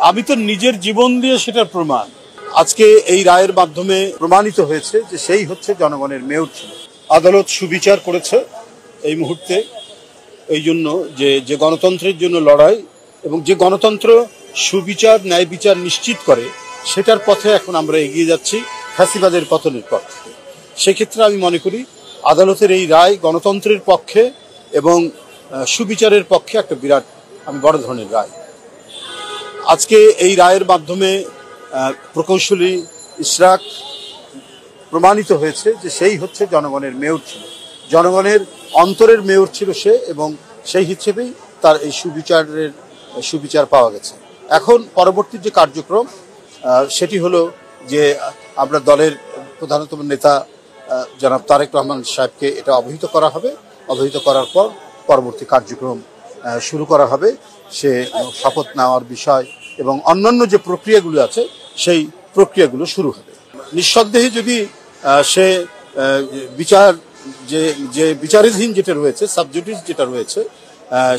আমি তো নিজের জীবন দিয়ে সেটার প্রমাণ। আজকে এই রায়ের মাধ্যমে প্রমাণিত হয়েছে যে সেই হচ্ছে জনগণের মেয়র ছিল। আদালত সুবিচার করেছে এই মুহূর্তে, এই জন্য যে গণতন্ত্রের জন্য লড়াই এবং যে গণতন্ত্র সুবিচার ন্যায় বিচার নিশ্চিত করে সেটার পথে এখন আমরা এগিয়ে যাচ্ছি ফ্যাসিবাদের পতনের পথ। সেক্ষেত্রে আমি মনে করি আদালতের এই রায় গণতন্ত্রের পক্ষে এবং সুবিচারের পক্ষে একটা বিরাট বড় ধরনের রায়। আজকে এই রায়ের মাধ্যমে প্রকৌশলী ইশরাক প্রমাণিত হয়েছে যে সেই হচ্ছে জনগণের মেয়র ছিল, জনগণের অন্তরের মেয়র ছিল সে, এবং সেই হিসেবেই তার এই সুবিচার পাওয়া গেছে। এখন পরবর্তী যে কার্যক্রম সেটি হলো যে আমরা দলের প্রধানতম নেতা জনাব তারেক রহমান সাহেবকে এটা অবহিত করা হবে। অবহিত করার পর পরবর্তী কার্যক্রম শুরু করা হবে। সে শপথ নেওয়ার বিষয় এবং অন্যান্য যে প্রক্রিয়াগুলো আছে সেই প্রক্রিয়াগুলো শুরু হবে। নিঃসন্দেহে যদি সে যে বিচারাধীন যেটা রয়েছে, সাবজুডিস যেটা রয়েছে,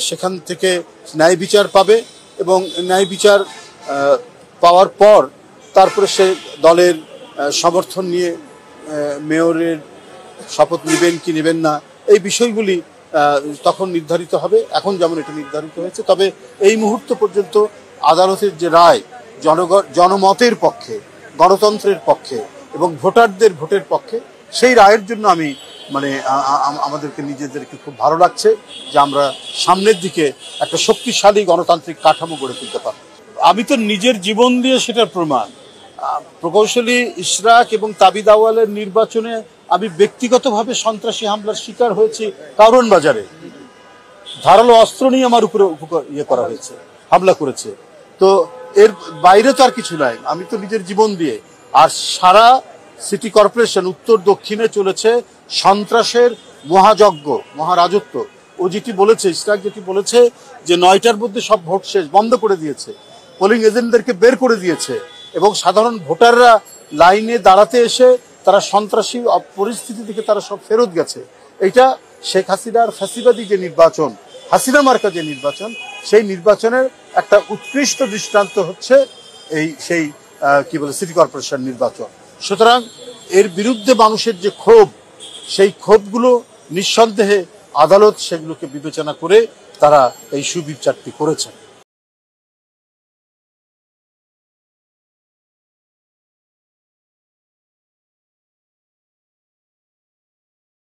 সেখান থেকে ন্যায় বিচার পাবে এবং ন্যায় বিচার পাওয়ার পর তারপরে সে দলের সমর্থন নিয়ে মেয়রের শপথ নেবেন কি নেবেন না, এই বিষয়গুলি তখন নির্ধারিত হবে। এখন যেমন এটা নির্ধারিত হয়েছে, তবে এই মুহূর্ত পর্যন্ত আদালতের যে রায় জনমতের পক্ষে, গণতন্ত্রের পক্ষে এবং ভোটারদের ভোটের পক্ষে, সেই রায়ের জন্য আমি আমাদেরকে নিজেদেরকে খুব ভালো লাগছে যে আমরা সামনের দিকে একটা শক্তিশালী গণতান্ত্রিক কাঠামো গড়ে তুলতে পারব। আমি তো নিজের জীবন দিয়ে সেটার প্রমাণ। প্রকৌশলী ইশরাক এবং তাবিদ আউয়ালের নির্বাচনে আমি ব্যক্তিগতভাবে সন্ত্রাসী হামলার শিকার হয়েছি। কারণ বাজারে ধারালো অস্ত্র নিয়ে আমার উপরে করা হয়েছে, হামলা করেছে। তো এর বাইরে তো আর কিছু নাই। আমি তো নিজের জীবন দিয়ে, আর সারা সিটি কর্পোরেশন উত্তর দক্ষিণে চলেছে সন্ত্রাসের মহাযজ্ঞ, মহারাজত্ব। ও যেটি বলেছে, ইশরাক যেটি বলেছে যে 9টার মধ্যে সব ভোট শেষ, বন্ধ করে দিয়েছে, পোলিং এজেন্টদেরকে বের করে দিয়েছে এবং সাধারণ ভোটাররা লাইনে দাঁড়াতে এসে তারা সন্ত্রাসী পরিস্থিতি থেকে তারা সব ফেরত গেছে। এটা শেখ হাসিনার ফ্যাসিবাদী যে নির্বাচন, হাসিনা মার্কা যে নির্বাচন, সেই নির্বাচনের একটা উৎকৃষ্ট দৃষ্টান্ত হচ্ছে সেই সিটি কর্পোরেশন নির্বাচন। সুতরাং এর বিরুদ্ধে মানুষের যে ক্ষোভ, সেই ক্ষোভগুলো নিঃসন্দেহে আদালত সেগুলোকে বিবেচনা করে তারা এই সুবিচারটি করেছেন।